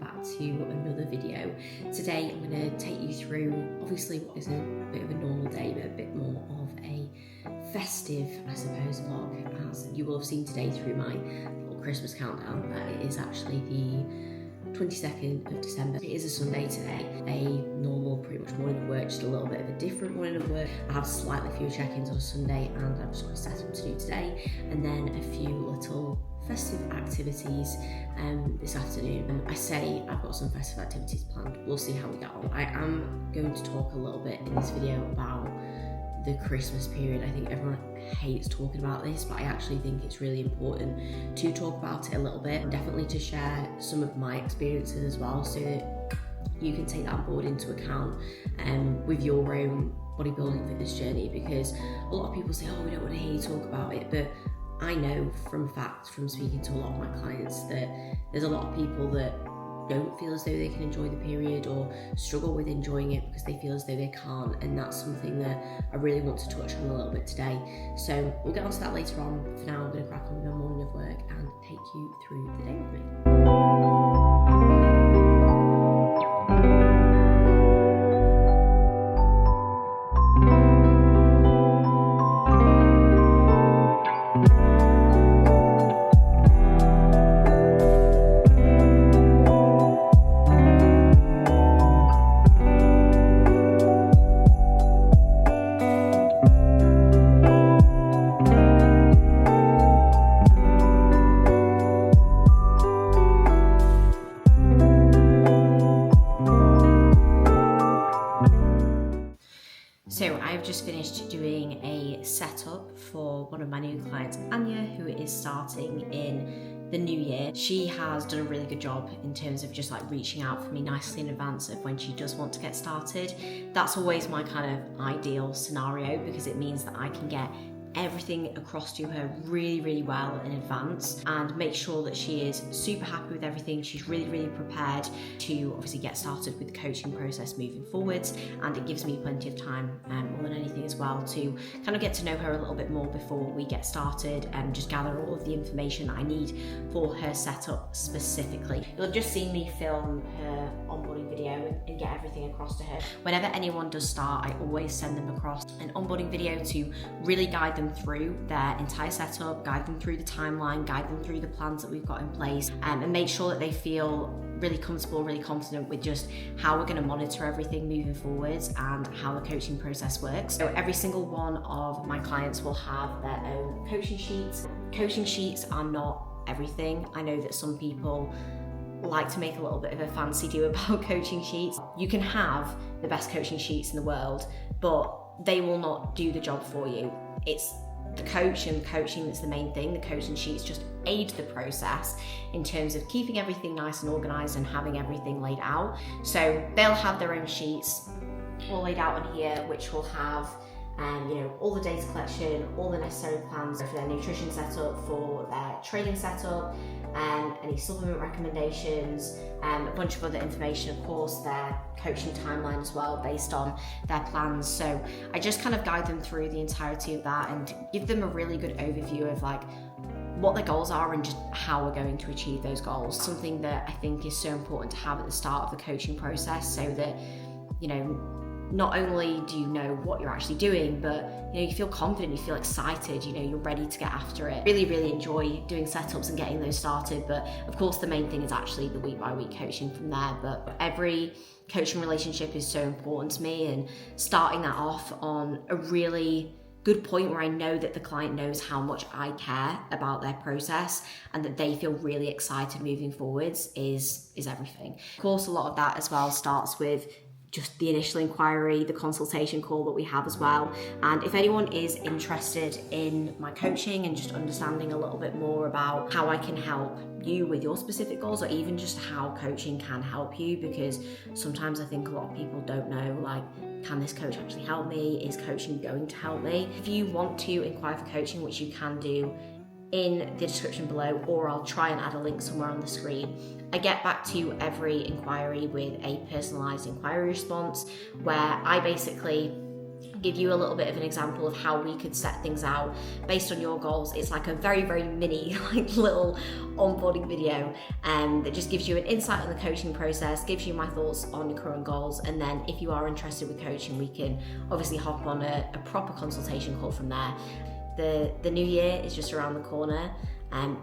back to another video. Today I'm going to take you through obviously what is a bit of a normal day, but a bit more of a festive, I suppose, vlog, as you will have seen today through my little Christmas countdown, that it is actually the 22nd of December. It is a Sunday today, a normal pretty much morning of work, just a little bit of a different morning of work. I have slightly fewer check-ins on a Sunday and I've just got a setup to do today, and then a few little festive activities this afternoon. I say I've got some festive activities planned, we'll see how we get on. I am going to talk a little bit in this video about the Christmas period. I think everyone hates talking about this, but I actually think it's really important to talk about it a little bit, and definitely to share some of my experiences as well, so that you can take that on board into account with your own bodybuilding fitness journey. Because a lot of people say, oh, we don't want to hear you talk about it, but I know from fact, from speaking to a lot of my clients, that there's a lot of people that don't feel as though they can enjoy the period or struggle with enjoying it because they feel as though they can't, and that's something that I really want to touch on a little bit today. So we'll get onto that later on. For now, I'm going to crack on with my morning of work and take you through the day with me. So I've just finished doing a setup for one of my new clients, Anya, who is starting in the new year. She has done a really good job in terms of just like reaching out for me nicely in advance of when she does want to get started. That's always my kind of ideal scenario, because it means that I can get everything across to her really well in advance and make sure that she is super happy with everything. She's really prepared to obviously get started with the coaching process moving forwards, and it gives me plenty of time, more than anything as well, to kind of get to know her a little bit more before we get started and just gather all of the information that I need for her setup specifically. You'll have just seen me film her onboarding video and get everything across to her. Whenever anyone does start, I always send them across an onboarding video to really guide them through their entire setup, guide them through the timeline, guide them through the plans that we've got in place, and make sure that they feel really comfortable, really confident with just how we're going to monitor everything moving forwards and how the coaching process works. So every single one of my clients will have their own coaching sheets. Coaching sheets are not everything. I know that some people like to make a little bit of a fancy do about coaching sheets. You can have the best coaching sheets in the world, but they will not do the job for you. It's the coach and coaching that's the main thing. The coaching sheets just aid the process in terms of keeping everything nice and organized and having everything laid out. So they'll have their own sheets all laid out in here, which will have all the data collection, all the necessary plans for their nutrition setup, for their training setup, any supplement recommendations, a bunch of other information, of course, their coaching timeline as well based on their plans. So I just kind of guide them through the entirety of that and give them a really good overview of like what their goals are and just how we're going to achieve those goals. Something that I think is so important to have at the start of the coaching process, so that not only do you know what you're actually doing, but you feel confident, you feel excited, you're ready to get after it. Really enjoy doing setups and getting those started, but of course the main thing is actually the week by week coaching from there. But every coaching relationship is so important to me, and starting that off on a really good point where I know that the client knows how much I care about their process and that they feel really excited moving forwards is everything. Of course, a lot of that as well starts with just the initial inquiry, the consultation call that we have as well. And if anyone is interested in my coaching and just understanding a little bit more about how I can help you with your specific goals, or even just how coaching can help you, because sometimes I think a lot of people don't know, like, can this coach actually help me? Is coaching going to help me? If you want to inquire for coaching, which you can do in the description below, or I'll try and add a link somewhere on the screen. I get back to every inquiry with a personalised inquiry response, where I basically give you a little bit of an example of how we could set things out based on your goals. It's like a very, very mini, like little onboarding video that just gives you an insight on the coaching process, gives you my thoughts on your current goals, and then if you are interested with coaching, we can obviously hop on a proper consultation call from there. The new year is just around the corner.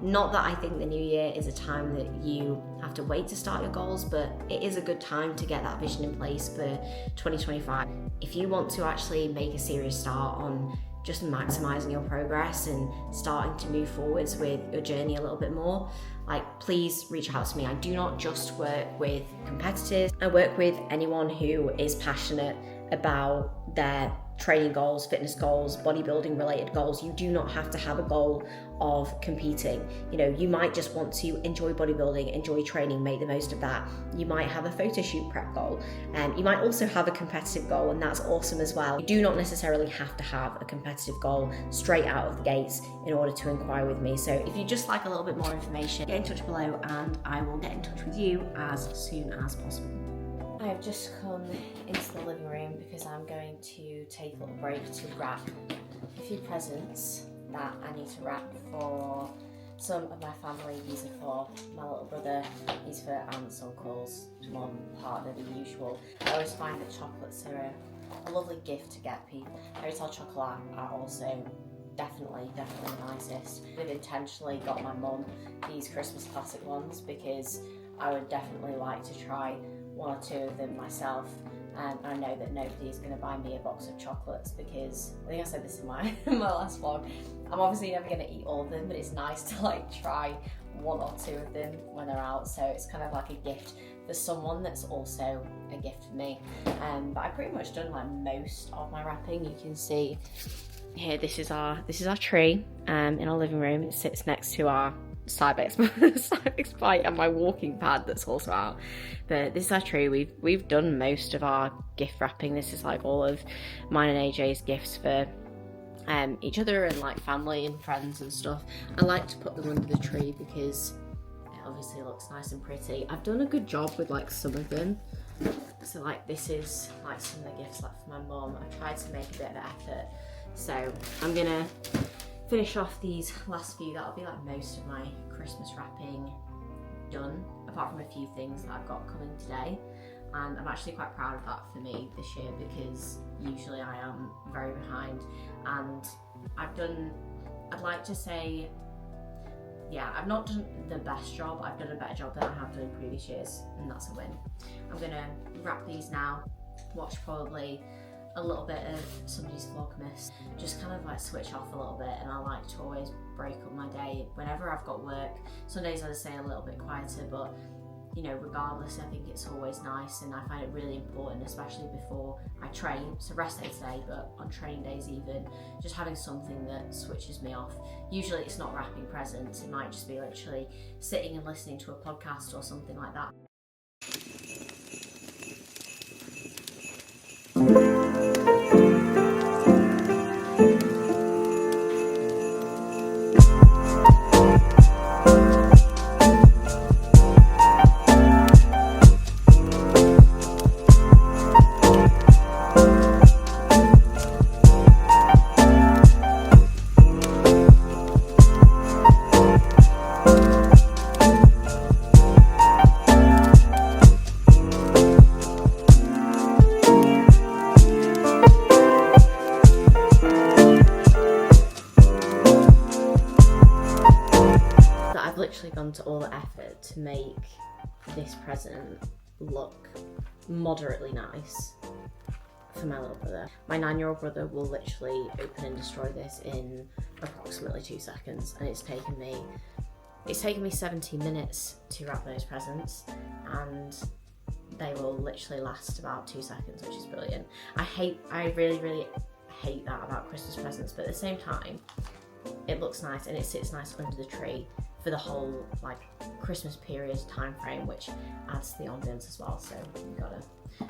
Not that I think the new year is a time that you have to wait to start your goals, but it is a good time to get that vision in place for 2025. If you want to actually make a serious start on just maximizing your progress and starting to move forwards with your journey a little bit more, like, please reach out to me. I do not just work with competitors. I work with anyone who is passionate about their training goals, fitness goals, bodybuilding related goals. You do not have to have a goal of competing. You know, you might just want to enjoy bodybuilding, enjoy training, make the most of that. You might have a photo shoot prep goal, and you might also have a competitive goal, and that's awesome as well. You do not necessarily have to have a competitive goal straight out of the gates in order to inquire with me. So if you just like a little bit more information, get in touch below and I will get in touch with you as soon as possible. I have just come into the living room because I'm going to take a little break to wrap a few presents that I need to wrap for some of my family. These are for my little brother, these for aunts, uncles, mum, partner, the usual. I always find that chocolates are a lovely gift to get people. Fairy tale chocolate are also definitely the nicest. I've intentionally got my mum these Christmas classic ones because I would definitely like to try one or two of them myself, and I know that nobody's going to buy me a box of chocolates because, I think I said this in my last vlog, I'm obviously never going to eat all of them, but it's nice to like try one or two of them when they're out, so it's kind of like a gift for someone that's also a gift for me. But I've pretty much done like most of my wrapping. You can see here, this is our tree in our living room. It sits next to our Cybex bike and my walking pad that's also out. But this is our tree. We've done most of our gift wrapping. This is like all of mine and AJ's gifts for each other and like family and friends and stuff. I like to put them under the tree because it obviously looks nice and pretty. I've done a good job with like some of them. So like this is like some of the gifts like for my mum. I tried to make a bit of effort. So I'm gonna finish off these last few. That'll be like most of my Christmas wrapping done, apart from a few things that I've got coming today. And I'm actually quite proud of that for me this year because usually I am very behind, and I'd like to say, yeah, I've not done the best job. I've done a better job than I have done in previous years, and that's a win. I'm gonna wrap these now, watch probably a little bit of somebody's Vlogmas, just kind of like switch off a little bit. And I like to always break up my day whenever I've got work. Some days I just say a little bit quieter, but you know, regardless, I think it's always nice, and I find it really important, especially before I train. So rest day today, but on training days even, just having something that switches me off. Usually it's not wrapping presents, it might just be literally sitting and listening to a podcast or something like that. Gone to all the effort to make this present look moderately nice for my little brother. My 9-year-old brother will literally open and destroy this in approximately 2 seconds, and it's taken me 17 minutes to wrap those presents, and they will literally last about 2 seconds, which is brilliant. I really hate that about Christmas presents, but at the same time, it looks nice and it sits nice under the tree for the whole like Christmas period time frame, which adds to the ambience as well. So you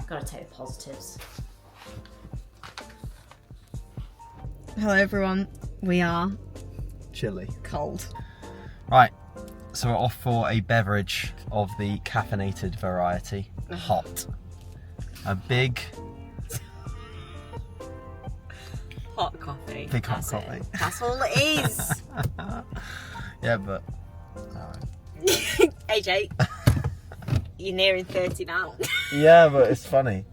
gotta take the positives. Hello everyone, we are chilly, cold. Right, so we're off for a beverage of the caffeinated variety, hot. A big hot coffee. Big hot That's coffee. it. That's all it is. Yeah, but... AJ, you're nearing 30 now. Yeah, but it's funny.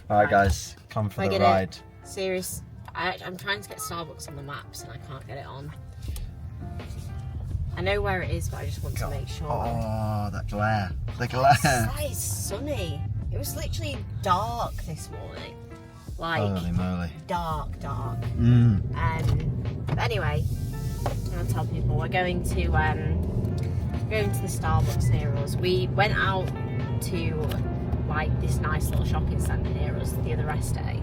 Alright guys, come for the ride. Serious. I'm trying to get Starbucks on the maps and I can't get it on. I know where it is, but I just want to make sure. Oh, that glare. The glare. It's sunny. It was literally dark this morning. Like, holy moly. dark. Mm. But anyway, I'm going to tell people we're going to the Starbucks near us. We went out to like this nice little shopping centre near us the other rest day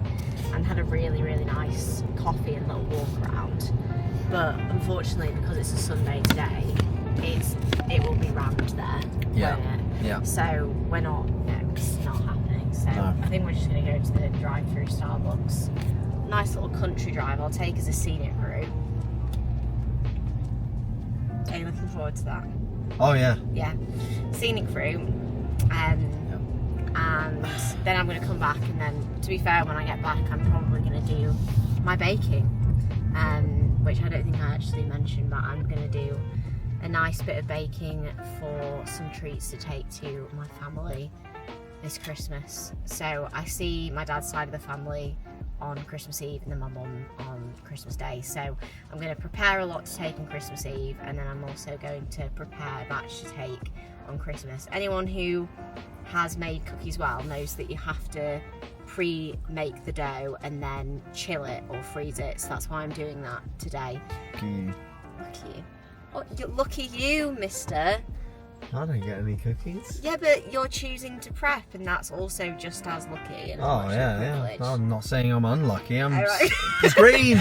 and had a really nice coffee and little walk around. But unfortunately, because it's a Sunday today, it will be rammed there. Yeah. Won't it? Yeah. So we're not. No, it's not happening. So No. I think we're just going to go to the drive-through Starbucks. Nice little country drive. I'll take as a scenic route. Are you looking forward to that? Oh yeah. Yeah. Scenic route. And then I'm going to come back, and then, to be fair, when I get back, I'm probably going to do my baking, which I don't think I actually mentioned, but I'm going to do a nice bit of baking for some treats to take to my family this Christmas. So I see my dad's side of the family on Christmas Eve and then my mum on Christmas Day. So I'm going to prepare a lot to take on Christmas Eve, and then I'm also going to prepare a batch to take on Christmas. Anyone who has made cookies well knows that you have to pre-make the dough and then chill it or freeze it. So that's why I'm doing that today. Lucky you. Lucky you. Oh, lucky you, mister. I don't get any cookies. Yeah, but you're choosing to prep, and that's also just as lucky. And Oh yeah. I'm not saying I'm unlucky. I'm right. It's green.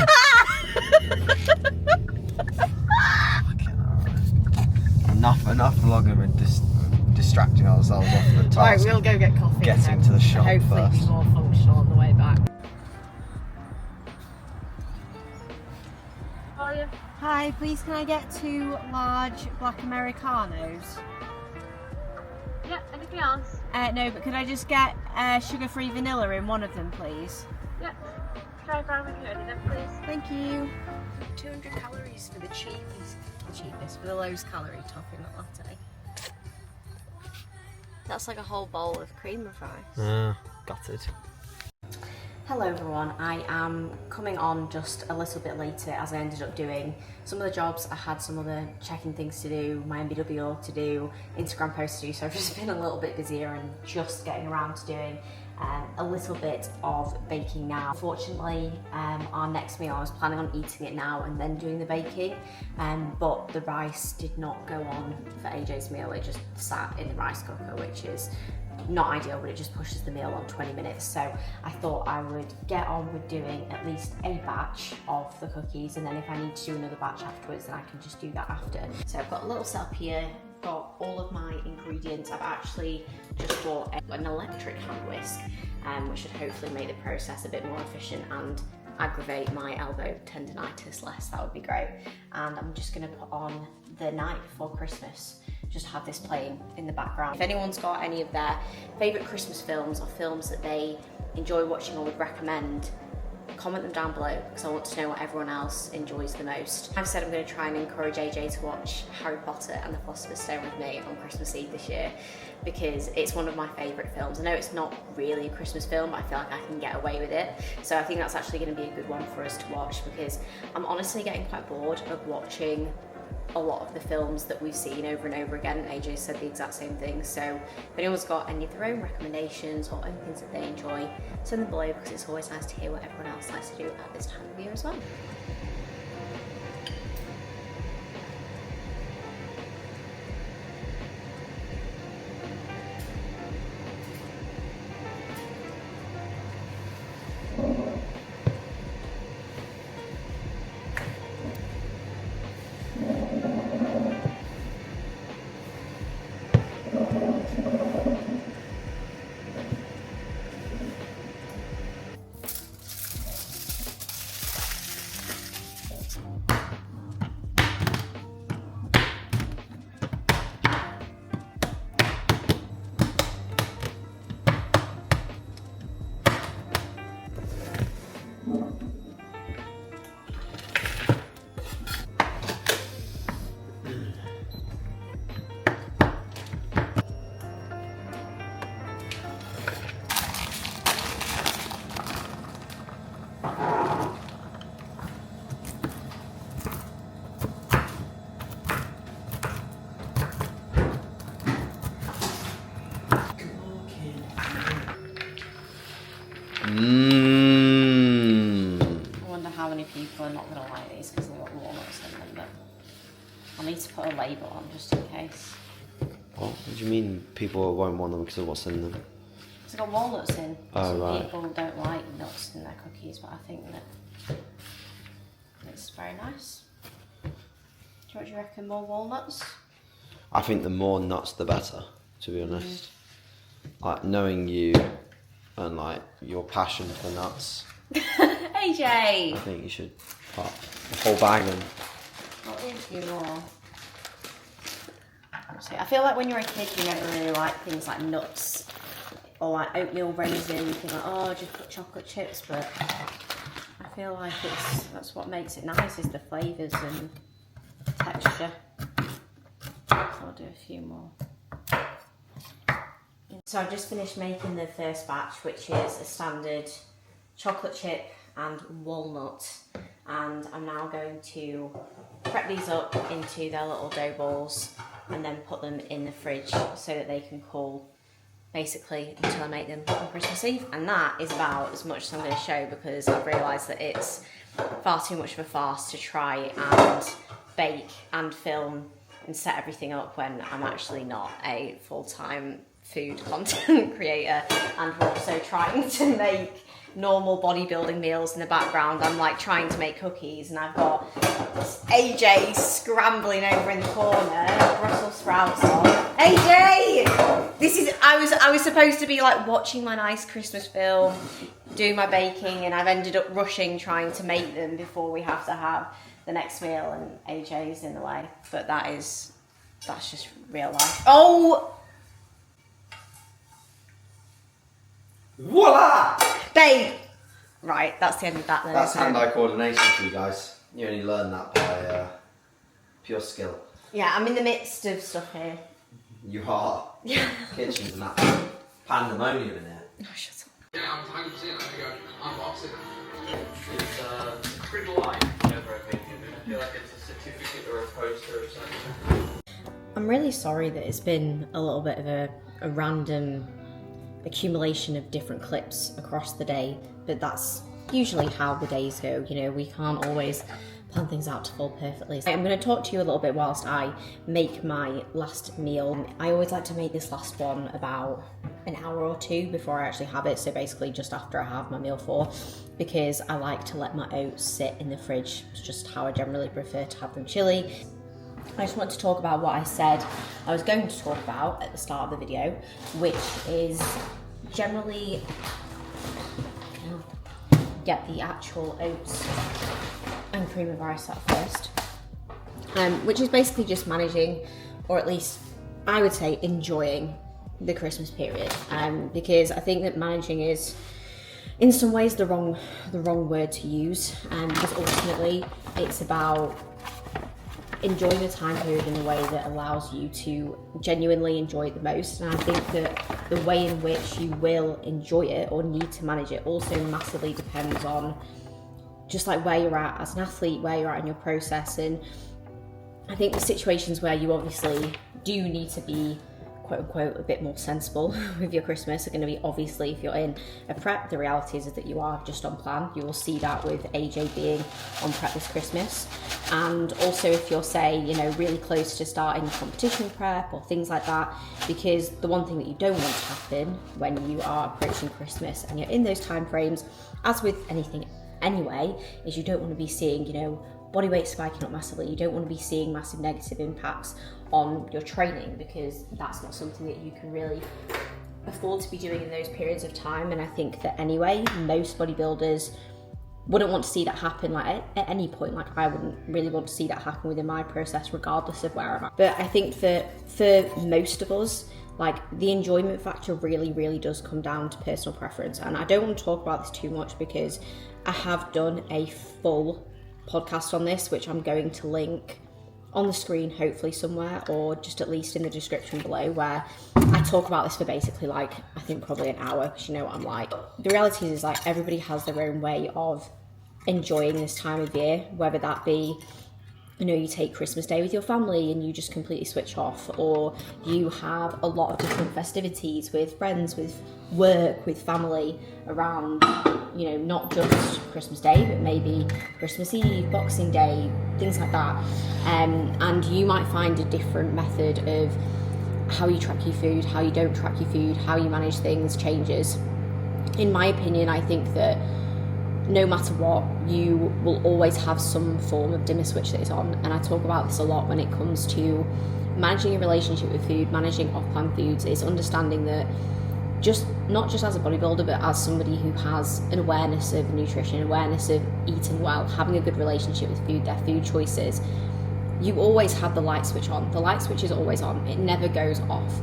Enough vlogging and distracting ourselves off the task. Right, we'll go get coffee. Getting to the shop hopefully first. It's more functional on the way back. Hi, please can I get 2 large black Americanos? Yeah, anything else? No, but could I just get sugar-free vanilla in one of them, please? Yeah. Try brown with curd then, please. Thank you. 200 calories for the cheapest, for the lowest calorie topping latte. That's like a whole bowl of cream of rice. Gutted. Hello everyone, I am coming on just a little bit later as I ended up doing some of the jobs. I had some other checking things to do, my MBW to do, Instagram posts to do, so I've just been a little bit busier and just getting around to doing a little bit of baking now. Unfortunately, our next meal, I was planning on eating it now and then doing the baking, but the rice did not go on for AJ's meal. It just sat in the rice cooker, which is not ideal, but it just pushes the meal on 20 minutes. So I thought I would get on with doing at least a batch of the cookies, and then if I need to do another batch afterwards, then I can just do that after. So I've got a little setup here, got all of my ingredients. I've actually just bought an electric hand whisk, which should hopefully make the process a bit more efficient and aggravate my elbow tendonitis less. That would be great. And I'm just going to put on the night before Christmas, just have this playing in the background. If anyone's got any of their favourite Christmas films or films that they enjoy watching or would recommend, comment them down below, because I want to know what everyone else enjoys the most. I've said I'm going to try and encourage AJ to watch Harry Potter and the Philosopher's Stone with me on Christmas Eve this year, because it's one of my favourite films. I know it's not really a Christmas film, but I feel like I can get away with it. So I think that's actually going to be a good one for us to watch, because I'm honestly getting quite bored of watching a lot of the films that we've seen over and over again. AJ said the exact same thing. So if anyone's got any of their own recommendations or own things that they enjoy, send them below, because it's always nice to hear what everyone else likes to do at this time of year as well. I wonder how many people are not going to like these because they've got walnuts in them, but I need to put a label on just in case. What do you mean people won't want them because of what's in them? It's got walnuts in. Oh, Some right. people don't like nuts in their cookies, but I think that it's very nice. What do you reckon, more walnuts? I think the more nuts the better, to be honest. Like, knowing you and like your passion for nuts, AJ! I think you should put a whole bag in. What is you more? I feel like when you're a kid you never really like things like nuts or like oatmeal raisin, you think like, oh, just put chocolate chips, but I feel like that's what makes it nice, is the flavours and texture. So I'll do a few more. So I've just finished making the first batch, which is a standard chocolate chip and walnut, and I'm now going to prep these up into their little dough balls and then put them in the fridge so that they can cool basically until I make them on Christmas Eve. And that is about as much as I'm going to show, because I've realised that it's far too much of a farce to try and bake and film and set everything up when I'm actually not a full-time food content creator, and we're also trying to make normal bodybuilding meals in the background. I'm like trying to make cookies and I've got AJ scrambling over in the corner, Brussels sprouts on. AJ! I was supposed to be like watching my nice Christmas film, doing my baking, and I've ended up rushing trying to make them before we have to have the next meal, and AJ's in the way. But that's just real life. Oh! Voila! Babe! Right, that's the end of that then. That's hand-eye coordination for you guys. You only learn that by pure skill. Yeah, I'm in the midst of stuff here. You are. Kitchen's an pandemonium in here. Oh, shut up. Yeah, I'm 100% I'm going to go unbox it. It's pretty light, in my opinion. I feel like it's a certificate or a poster or something. I'm really sorry that it's been a little bit of a random accumulation of different clips across the day, but that's usually how the days go. You know, we can't always plan things out to fall perfectly. So I'm going to talk to you a little bit whilst I make my last meal. I always like to make this last one about an hour or two before I actually have it, so basically just after I have my meal 4, because I like to let my oats sit in the fridge. It's just how I generally prefer to have them chilly. I just wanted to talk about what I said I was going to talk about at the start of the video, which is generally get the actual oats and cream of rice at first, which is basically just managing, or at least I would say enjoying, the Christmas period, because I think that managing is in some ways the wrong word to use, because ultimately it's about enjoying the time period in a way that allows you to genuinely enjoy it the most. And I think that the way in which you will enjoy it or need to manage it also massively depends on just like where you're at as an athlete, where you're at in your process. And I think the situations where you obviously do need to be quote unquote a bit more sensible with your Christmas are going to be obviously if you're in a prep. The reality is that you are just on plan. You will see that with AJ being on prep this Christmas, and also if you're, say, you know, really close to starting competition prep or things like that, because the one thing that you don't want to happen when you are approaching Christmas and you're in those time frames, as with anything anyway, is you don't want to be seeing, you know, body weight spiking up massively. You don't want to be seeing massive negative impacts on your training, because that's not something that you can really afford to be doing in those periods of time. And I think that anyway, most bodybuilders wouldn't want to see that happen, like at any point. Like I wouldn't really want to see that happen within my process regardless of where I'm at. But I think that for most of us, like the enjoyment factor really does come down to personal preference. And I don't want to talk about this too much because I have done a full podcast on this, which I'm going to link on the screen hopefully somewhere, or just at least in the description below, where I talk about this for basically like I think probably an hour, because you know what I'm like. The reality is like everybody has their own way of enjoying this time of year, whether that be you know, you take Christmas Day with your family and you just completely switch off, or you have a lot of different festivities with friends, with work, with family around, you know, not just Christmas Day, but maybe Christmas Eve, Boxing Day, things like that. And you might find a different method of how you track your food, how you don't track your food, how you manage things changes. In my opinion, I think that no matter what, you will always have some form of dimmer switch that is on. And I talk about this a lot when it comes to managing a relationship with food, managing off-plan foods, is understanding that not just as a bodybuilder, but as somebody who has an awareness of nutrition, awareness of eating well, having a good relationship with food, their food choices, you always have the light switch on. The light switch is always on. It never goes off.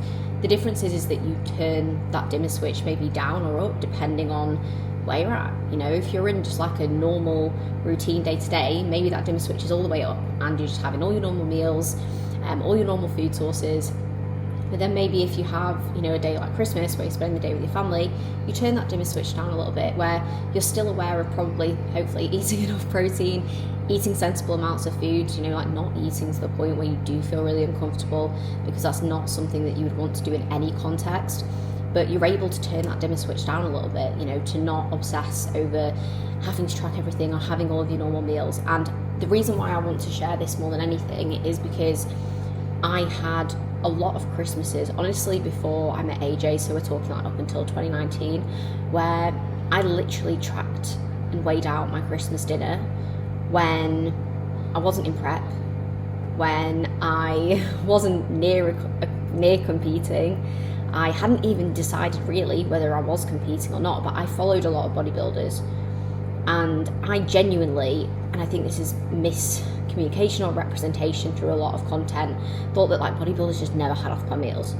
The difference is that you turn that dimmer switch maybe down or up depending on where you're at. You know, if you're in just like a normal routine day to day, maybe that dimmer switch is all the way up and you're just having all your normal meals, all your normal food sources. But then maybe if you have, you know, a day like Christmas where you spend the day with your family, you turn that dimmer switch down a little bit, where you're still aware of probably, hopefully, eating enough protein, eating sensible amounts of food, you know, like not eating to the point where you do feel really uncomfortable, because that's not something that you would want to do in any context. But you're able to turn that dimmer switch down a little bit, you know, to not obsess over having to track everything or having all of your normal meals. And the reason why I want to share this more than anything is because I had a lot of Christmases, honestly, before I met AJ, so we're talking like up until 2019, where I literally tracked and weighed out my Christmas dinner when I wasn't in prep, when I wasn't near competing. I hadn't even decided really whether I was competing or not, but I followed a lot of bodybuilders, and I genuinely, and I think this is miscommunication or representation through a lot of content, thought that like bodybuilders just never had off-plan meals.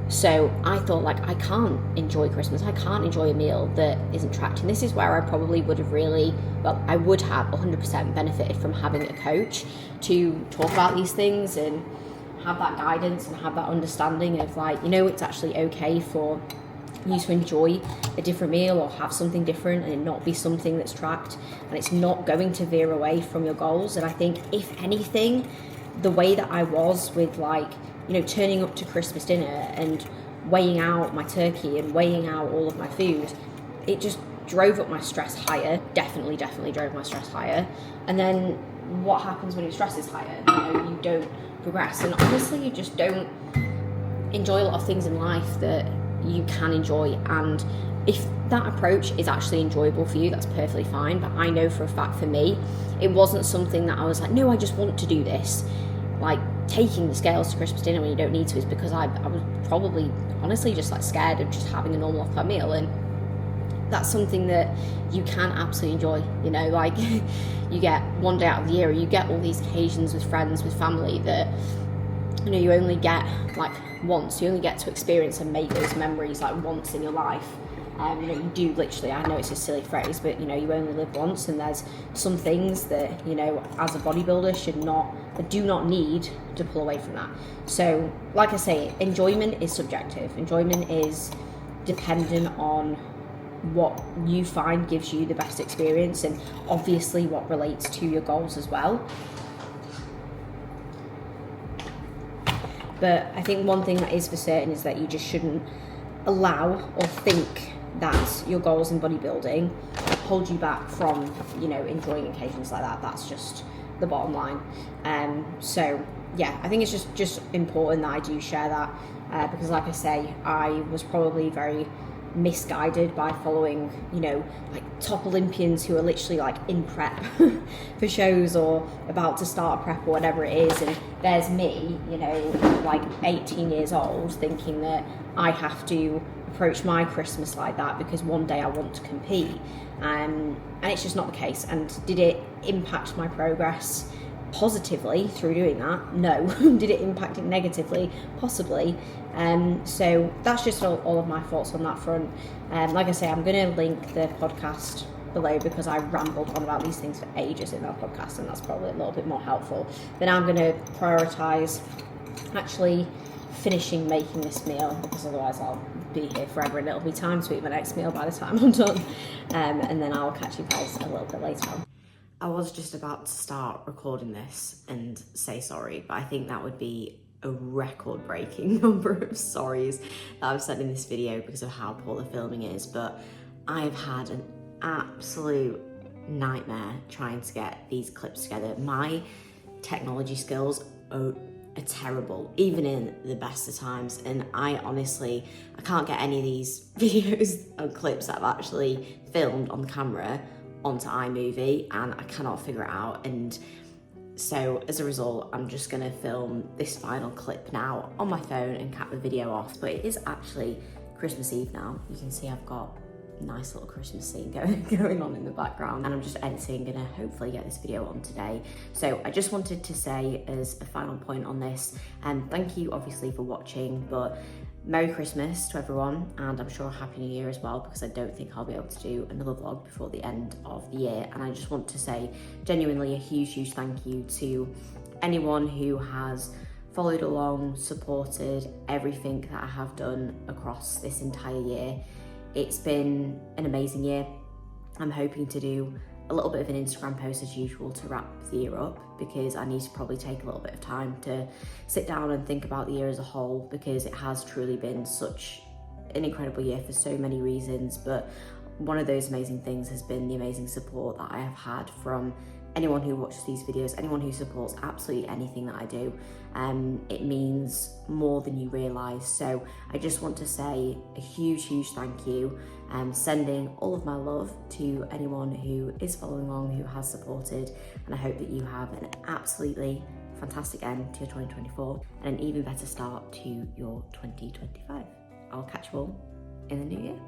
So I thought like, I can't enjoy Christmas, I can't enjoy a meal that isn't tracked. And this is where I probably would have I would have 100% benefited from having a coach to talk about these things and have that guidance and have that understanding of like, you know, it's actually okay for you to enjoy a different meal or have something different and it not be something that's tracked, and it's not going to veer away from your goals. And I think if anything, the way that I was with like, you know, turning up to Christmas dinner and weighing out my turkey and weighing out all of my food, it just drove up my stress higher, definitely drove my stress higher. And then what happens when your stress is higher? You know, you don't progress, and honestly you just don't enjoy a lot of things in life that you can enjoy. And if that approach is actually enjoyable for you, that's perfectly fine. But I know for a fact for me, it wasn't something that I was like, no, I just want to do this. Like taking the scales to Christmas dinner when you don't need to is because I was probably honestly just like scared of just having a normal off-plan meal. And that's something that you can absolutely enjoy, you know, like you get one day out of the year, you get all these occasions with friends, with family that, you know, you only get like once, you only get to experience and make those memories like once in your life. You know, you do literally, I know it's a silly phrase, but you know, you only live once, and there's some things that, you know, as a bodybuilder do not need to pull away from that. So like I say, enjoyment is subjective. Enjoyment is dependent on what you find gives you the best experience, and obviously what relates to your goals as well. But I think one thing that is for certain is that you just shouldn't allow or think that your goals in bodybuilding hold you back from, you know, enjoying occasions like that. That's just the bottom line. So yeah, I think it's just important that I do share that, because like I say, I was probably very misguided by following, you know, like top Olympians who are literally like in prep for shows or about to start prep or whatever it is, and there's me, you know, like 18 years old thinking that I have to approach my Christmas like that because one day I want to compete, and it's just not the case. And did it impact my progress positively through doing that? No. Did it impact it negatively? Possibly. So that's just all of my thoughts on that front. Like I say, I'm going to link the podcast below because I rambled on about these things for ages in that podcast, and that's probably a little bit more helpful. But now I'm going to prioritise actually finishing making this meal, because otherwise I'll be here forever and it'll be time to eat my next meal by the time I'm done. And then I'll catch you guys a little bit later on. I was just about to start recording this and say sorry, but I think that would be a record-breaking number of sorries that I've said in this video because of how poor the filming is, but I've had an absolute nightmare trying to get these clips together. My technology skills are terrible, even in the best of times, and I can't get any of these videos and clips that I've actually filmed on camera onto iMovie, and I cannot figure it out. And so as a result, I'm just gonna film this final clip now on my phone and cap the video off. But it is actually Christmas Eve now. You can see I've got a nice little Christmas scene going on in the background, and I'm just editing, gonna hopefully get this video on today. So I just wanted to say as a final point on this, and thank you obviously for watching, but Merry Christmas to everyone, and I'm sure Happy New Year as well, because I don't think I'll be able to do another vlog before the end of the year. And I just want to say genuinely a huge thank you to anyone who has followed along, supported everything that I have done across this entire year. It's been an amazing year. I'm hoping to do a little bit of an Instagram post as usual to wrap the year up, because I need to probably take a little bit of time to sit down and think about the year as a whole, because it has truly been such an incredible year for so many reasons. But one of those amazing things has been the amazing support that I have had from anyone who watches these videos, anyone who supports absolutely anything that I do. It means more than you realise. So I just want to say a huge thank you, sending all of my love to anyone who is following along, who has supported, and I hope that you have an absolutely fantastic end to your 2024 and an even better start to your 2025. I'll catch you all in the new year.